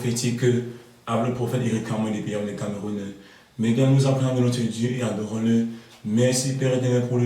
prophétique avec le prophète Éric Cameron des pays des Camerounais. Mais quand nous apprenons de notre Dieu et adorons-le, merci Père éternel pour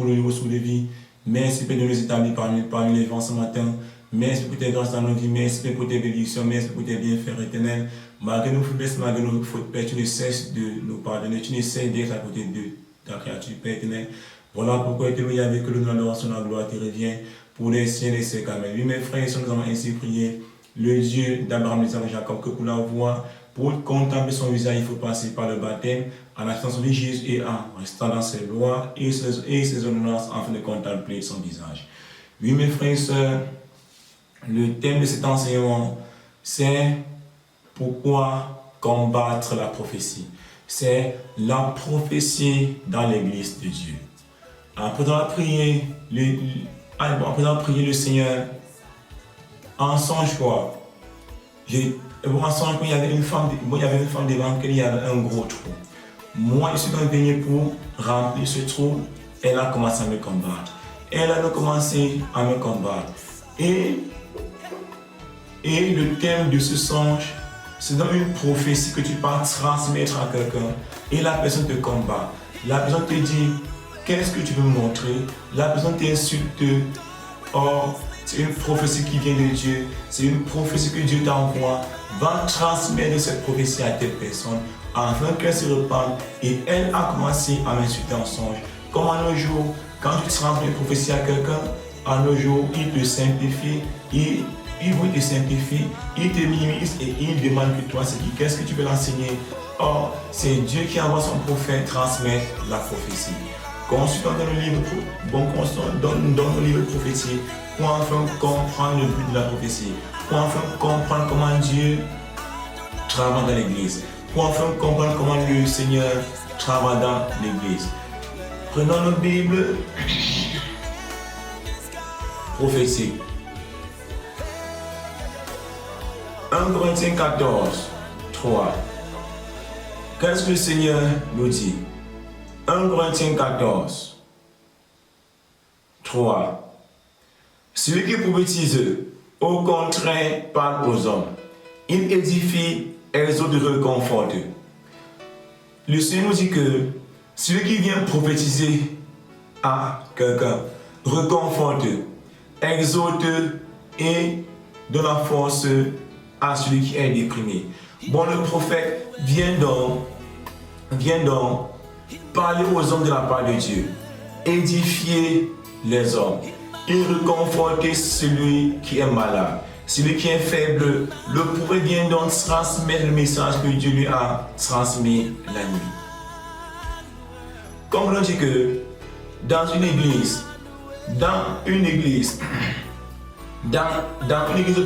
le nouveau sous les vies. Merci Père de nous établir parmi les vents ce matin. Merci pour tes grâces dans nos vies. Merci Père pour tes bénédictions. Merci pour tes bienfaits éternels. Malgré nos faiblesses, malgré nos fautes, Père, tu ne cesses de nous pardonner. Tu ne cesses d'être à côté de ta créature, Père éternel. Voilà pourquoi éternel, avec que l'adoration, la gloire te revient pour les siens et ses camels. Oui, mes frères et sœurs, nous avons ainsi prié le Dieu d'Abraham, d'Isaac et Jacob, que pour la voir, pour contempler son visage, il faut passer par le baptême, en attendant de Jésus et en restant dans ses lois et ses ordonnances afin de contempler son visage. Oui, mes frères et sœurs, le thème de cet enseignement, c'est pourquoi combattre la prophétie. C'est la prophétie dans l'église de Dieu. Après avoir prié le Seigneur, en songe quoi, en songe il y avait une femme devant laquelle il y avait un gros trou. Moi, je suis venu pour remplir ce trou. Elle a commencé à me combattre. Et le thème de ce songe, c'est dans une prophétie que tu peux transmettre à quelqu'un. Et la personne te combat. La personne te dit, qu'est-ce que tu veux me montrer? La personne t'insulte. Or, c'est une prophétie qui vient de Dieu. C'est une prophétie que Dieu t'envoie. Va transmettre cette prophétie à telle personne afin qu'elle se repente. Et elle a commencé à m'insulter en songe. Comme à nos jours, quand tu transmets une prophétie à quelqu'un, à nos jours, il te simplifie. Il vous te simplifie, il te minimise et il demande que toi, qu'est-ce que tu veux l'enseigner? Or, c'est Dieu qui envoie son prophète transmettre la prophétie. Consultons dans le livre, dans le livre prophétique pour enfin comprendre le but de la prophétie, pour enfin comprendre comment Dieu travaille dans l'église, pour enfin comprendre comment le Seigneur travaille dans l'église. Prenons nos Bibles prophétiques. 1 Corinthiens 14, 3. Qu'est-ce que le Seigneur nous dit? 1 Corinthiens 14, 3. Celui qui prophétise, au contraire, parle aux hommes. Il édifie, exhorte, réconforte. Le Seigneur nous dit que celui qui vient prophétiser à quelqu'un, réconforte, exhorte et donne la force à celui qui est déprimé. Bon, le prophète vient donc parler aux hommes de la part de Dieu, édifier les hommes et réconforter celui qui est malade, celui qui est faible. Le prophète vient donc transmettre le message que Dieu lui a transmis la nuit. Comme on dit que dans une église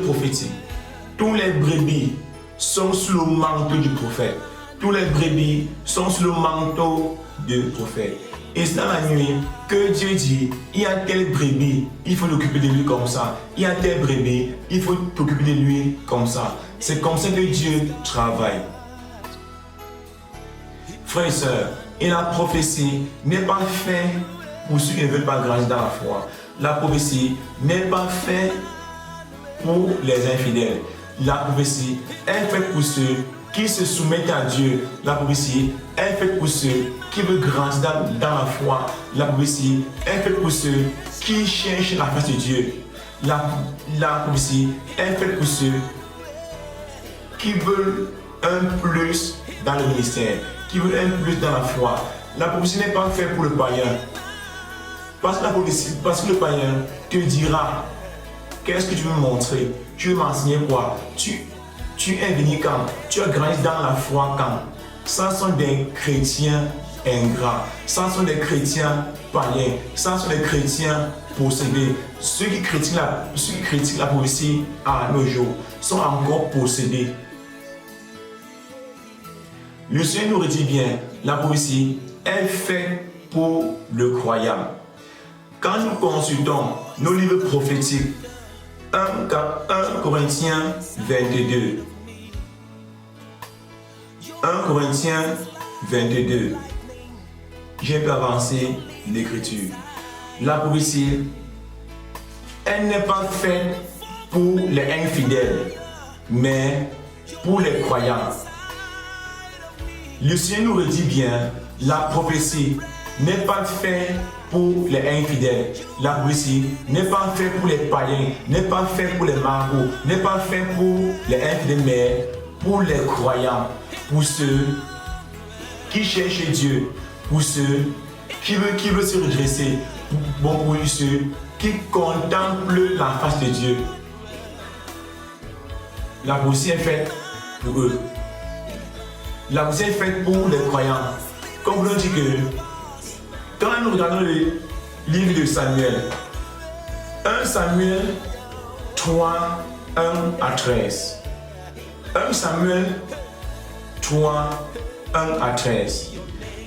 prophétique, tous les brebis sont sous le manteau du prophète. Tous les brebis sont sous le manteau du prophète. Et c'est dans la nuit que Dieu dit, il y a tel brebis, il faut l'occuper de lui comme ça. Il y a tel brebis, il faut t'occuper de lui comme ça. C'est comme ça que Dieu travaille. Frères et sœurs, et la prophétie n'est pas faite pour ceux qui ne veulent pas grandir dans la foi. La prophétie n'est pas faite pour les infidèles. La prophétie est faite pour ceux qui se soumettent à Dieu. La prophétie est faite pour ceux qui veulent grandir dans la foi. La prophétie est faite pour ceux qui cherchent la face de Dieu. La prophétie est faite pour ceux qui veulent un plus dans le ministère, qui veulent un plus dans la foi. La prophétie n'est pas faite pour le païen. Parce que le païen te dira, qu'est-ce que tu veux me montrer? Tu veux m'enseigner quoi? Tu es venu quand? Tu as grandi dans la foi quand? Ça sont des chrétiens ingrats. Ça sont des chrétiens païens. Ça sont des chrétiens possédés. Ceux qui critiquent la prophétie à nos jours sont encore possédés. Le Seigneur nous redit bien, la prophétie est faite pour le croyant. Quand nous consultons nos livres prophétiques, 1 Corinthiens 22. 1 Corinthiens 22. J'ai pu avancer l'écriture. La prophétie, elle n'est pas faite pour les infidèles, mais pour les croyants. Le Seigneur nous redit bien, la prophétie n'est pas faite pour les infidèles. La prophétie n'est pas faite pour les païens, n'est pas faite pour les marabouts, n'est pas faite pour les infidèles, mais pour les croyants, pour ceux qui cherchent Dieu, pour ceux qui veulent se redresser, pour ceux qui contemplent la face de Dieu. La prophétie est faite pour eux. La prophétie est faite pour les croyants. Comme vous l'avez dit que quand nous regardons le livre de Samuel, 1 Samuel 3, 1 à 13. 1 Samuel 3, 1 à 13.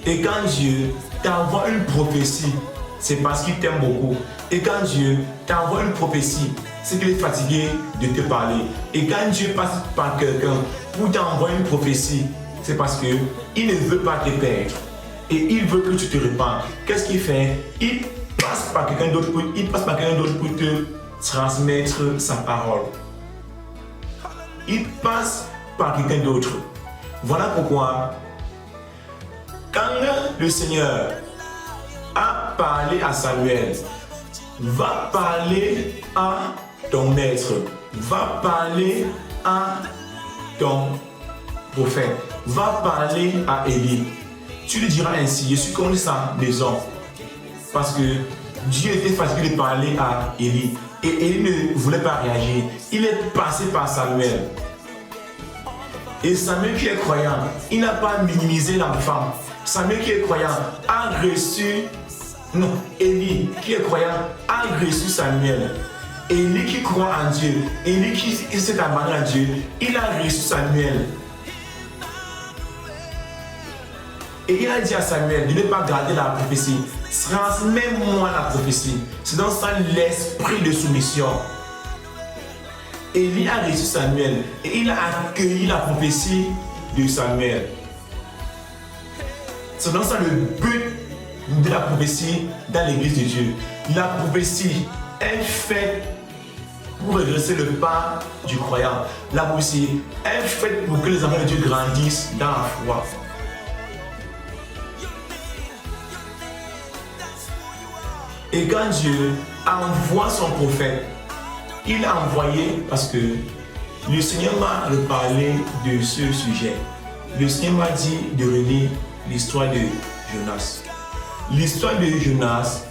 Et quand Dieu t'envoie une prophétie, c'est parce qu'il t'aime beaucoup. Et quand Dieu t'envoie une prophétie, c'est qu'il est fatigué de te parler. Et quand Dieu passe par quelqu'un pour t'envoyer une prophétie, c'est parce qu'il ne veut pas te perdre. Et il veut que tu te répandes. Qu'est-ce qu'il fait? Il passe par quelqu'un d'autre pour te transmettre sa parole. Il passe par quelqu'un d'autre. Voilà pourquoi, quand le Seigneur a parlé à Samuel, va parler à ton maître, va parler à ton prophète, va parler à Élie. Tu lui diras ainsi, je suis contre sa maison. Parce que Dieu était fatigué de parler à Élie. Et Élie ne voulait pas réagir. Il est passé par Samuel. Et Samuel qui est croyant, il n'a pas minimisé l'enfant. Samuel qui est croyant a reçu... Non, Élie qui est croyant a reçu Samuel. Élie qui croit en Dieu, Élie qui s'est abandonné à Dieu, il a reçu Samuel. Et il a dit à Samuel de ne pas garder la prophétie. Transmets-moi la prophétie. C'est dans ça l'esprit de soumission. Élie a reçu Samuel et il a accueilli la prophétie de Samuel. C'est dans ça le but de la prophétie dans l'église de Dieu. La prophétie est faite pour redresser le pas du croyant. La prophétie est faite pour que les enfants de Dieu grandissent dans la foi. Et quand Dieu envoie son prophète, il a envoyé parce que le Seigneur m'a reparlé de ce sujet. Le Seigneur m'a dit de relire l'histoire de Jonas. L'histoire de Jonas,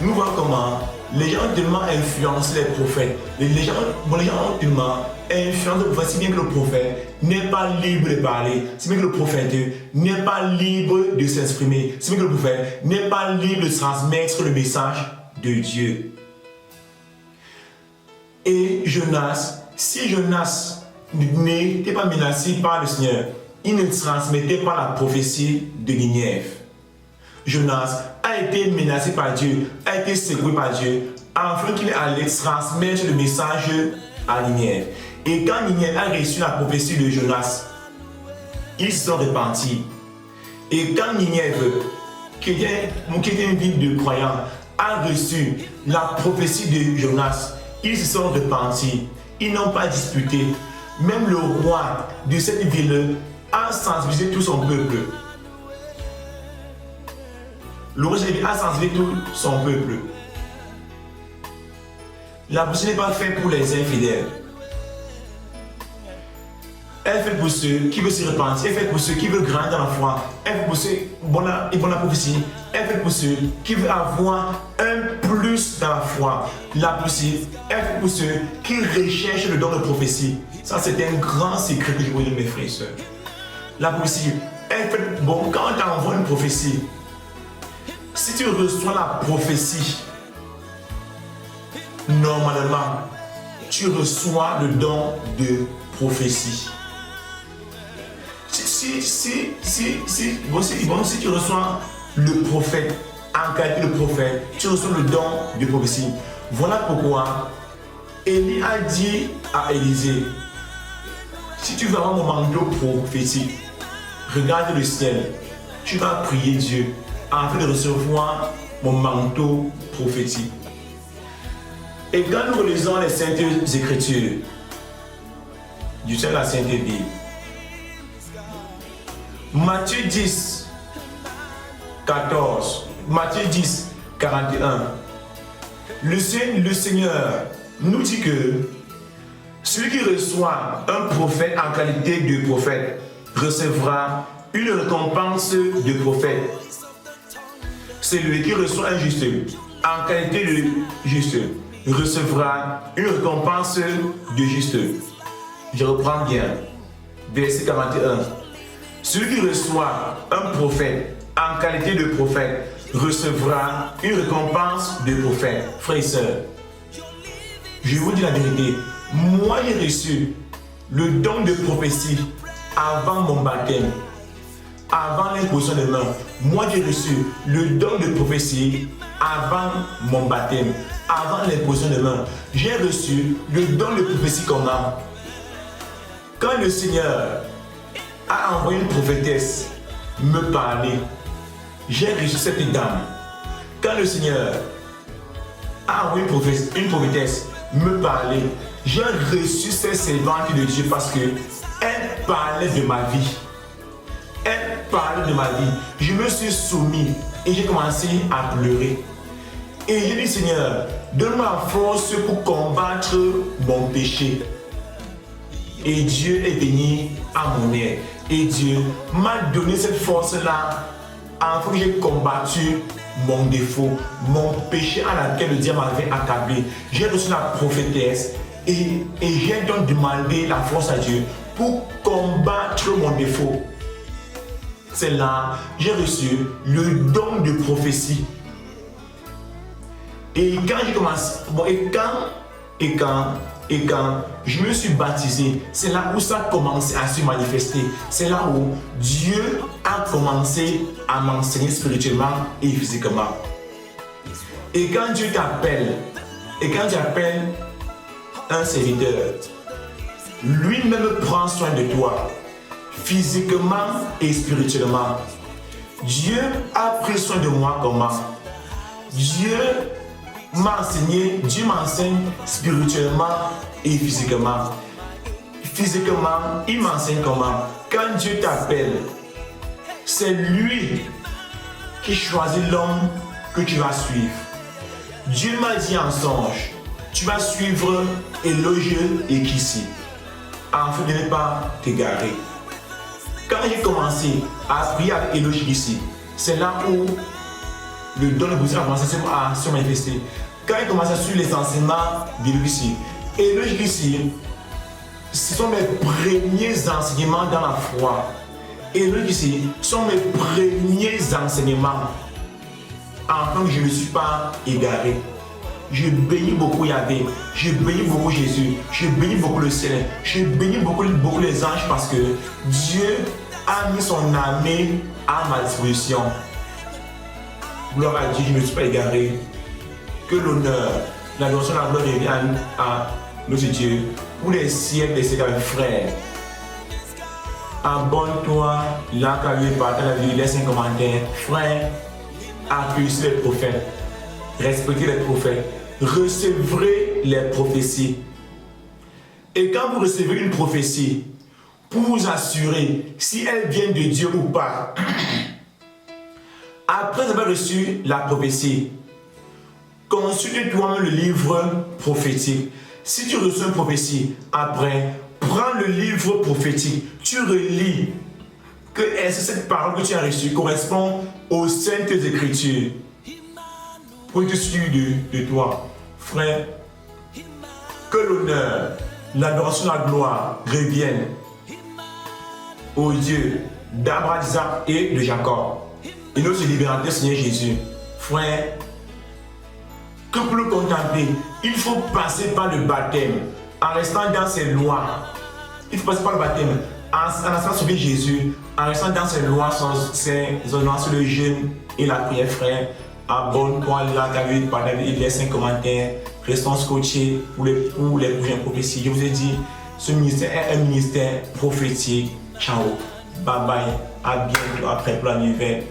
nous voyons comment les gens ont tellement influencé les prophètes. Les gens ont tellement influencé le prophète, si bien que le prophète n'est pas libre de parler, si bien que le prophète n'est pas libre de s'exprimer, si bien que le prophète n'est pas libre de transmettre le message de Dieu. Et Jonas, si Jonas n'était pas menacé par le Seigneur, il ne transmettait pas la prophétie de Ninive. Jonas a été menacé par Dieu, a été secoué par Dieu, afin qu'il allait transmettre le message à Ninive. Et quand Ninive a reçu la prophétie de Jonas, ils se sont repentis. Et quand Ninive, qui était une ville de croyants, a reçu la prophétie de Jonas, ils se sont repentis. Ils n'ont pas disputé. Même le roi de cette ville a sensibilisé tout son peuple. Le roi a sensibilisé tout son peuple. La prophétie n'est pas faite pour les infidèles. Elle est faite pour ceux qui veulent se repentir. Elle est faite pour ceux qui veulent grandir dans la foi. Elle est faite pour ceux qui ont la prophétie. Elle est faite pour ceux qui veulent avoir un plus dans la foi. La prophétie est faite pour ceux qui recherchent le don de prophétie. Ça, c'est un grand secret que je vous dis, mes frères et sœurs. La prophétie est faite. Bon, quand on t'envoie une prophétie, si tu reçois la prophétie, normalement, tu reçois le don de prophétie. Si tu reçois le prophète, en qualité de prophète, tu reçois le don de prophétie. Voilà pourquoi Élie a dit à Élisée, si tu veux avoir mon manteau prophétique, regarde le ciel, tu vas prier Dieu afin de recevoir mon manteau prophétique. Et quand nous lisons les Saintes Écritures, du Seigneur de la Sainteté dit. Matthieu 10, 14. Matthieu 10, 41. Le Seigneur nous dit que celui qui reçoit un prophète en qualité de prophète recevra une récompense de prophète. Celui qui reçoit un juste en qualité de juste recevra une récompense de juste. Je reprends bien. Verset 41. Celui qui reçoit un prophète en qualité de prophète recevra une récompense de prophète. Frères et sœurs, je vous dis la vérité. Moi, j'ai reçu le don de prophétie avant mon baptême, avant l'imposition des mains. Moi, j'ai reçu le don de prophétie avant mon baptême, avant l'imposition des mains. J'ai reçu le don de prophétie comment? Quand le Seigneur a envoyé une prophétesse me parler, j'ai reçu cette dame. Quand le Seigneur a envoyé une prophétesse me parler, j'ai reçu cette servante de Dieu parce qu'elle parlait de ma vie. Elle parlait de ma vie. Je me suis soumis et j'ai commencé à pleurer. Et j'ai dit, Seigneur, donne-moi la force pour combattre mon péché. Et Dieu est venu à mon aide. Et Dieu m'a donné cette force-là afin que j'ai combattu mon défaut, mon péché à laquelle le diable m'avait accablé. J'ai reçu la prophétesse et j'ai donc demandé la force à Dieu pour combattre mon défaut. C'est là j'ai reçu le don de prophétie. Et quand j'ai commencé, et quand je me suis baptisé, c'est là où ça a commencé à se manifester. C'est là où Dieu a commencé à m'enseigner spirituellement et physiquement. Et quand Dieu t'appelle, et quand tu appelles un serviteur, lui-même prend soin de toi, physiquement et spirituellement. Dieu a pris soin de moi comment? Dieu m'a enseigné, Dieu m'enseigne spirituellement et physiquement. Physiquement, il m'enseigne comment? Quand Dieu t'appelle, c'est lui qui choisit l'homme que tu vas suivre. Dieu m'a dit en songe, tu vas suivre Élogieux et Kissi, afin de ne pas t'égarer. Quand j'ai commencé à prier avec Élogieux et Kissi, c'est là où le don de prophétie a commencé à se manifester. Quand il commence à suivre les enseignements d'Élogieux et Kissi, ce sont mes premiers enseignements dans la foi. Élogieux et Kissi sont mes premiers enseignements afin que je ne me suis pas égaré. Je bénis beaucoup Yahvé, je bénis beaucoup Jésus, je bénis beaucoup le ciel, je bénis beaucoup les anges parce que Dieu a mis son armée à ma disposition. Gloire à Dieu, je ne me suis pas égaré. Que l'honneur, l'adoration, la gloire reviennent à notre Dieu pour les siècles des siècles, frères. Abonne-toi, là, quand tu partages la vie, laisse un commentaire. Frère, appuie les prophètes, respectez les prophètes, recevrez les prophéties. Et quand vous recevez une prophétie, pour vous assurer si elle vient de Dieu ou pas, après avoir reçu la prophétie, consulte toi-même le livre prophétique. Si tu reçois une prophétie, après, prends le livre prophétique, tu relis que est-ce que cette parole que tu as reçue correspond aux saintes écritures pour te suivre de toi. Frère, que l'honneur, l'adoration, la gloire reviennent au Dieu d'Abraham, d'Isaac et de Jacob. Et notre libérateur Seigneur Jésus. Frère, que pour le contempler, il faut passer par le baptême en restant dans ses lois. Il faut passer par le baptême en restant sur Jésus, en restant dans ses lois, ses ordonnances, le jeûne et la prière, frère. Abonne-toi là, David, par David, laisse un commentaire. Restons scotchés pour les prochaines prophéties. Je vous ai dit, ce ministère est un ministère prophétique. Ciao, bye bye, à bientôt après pour la nouvelle.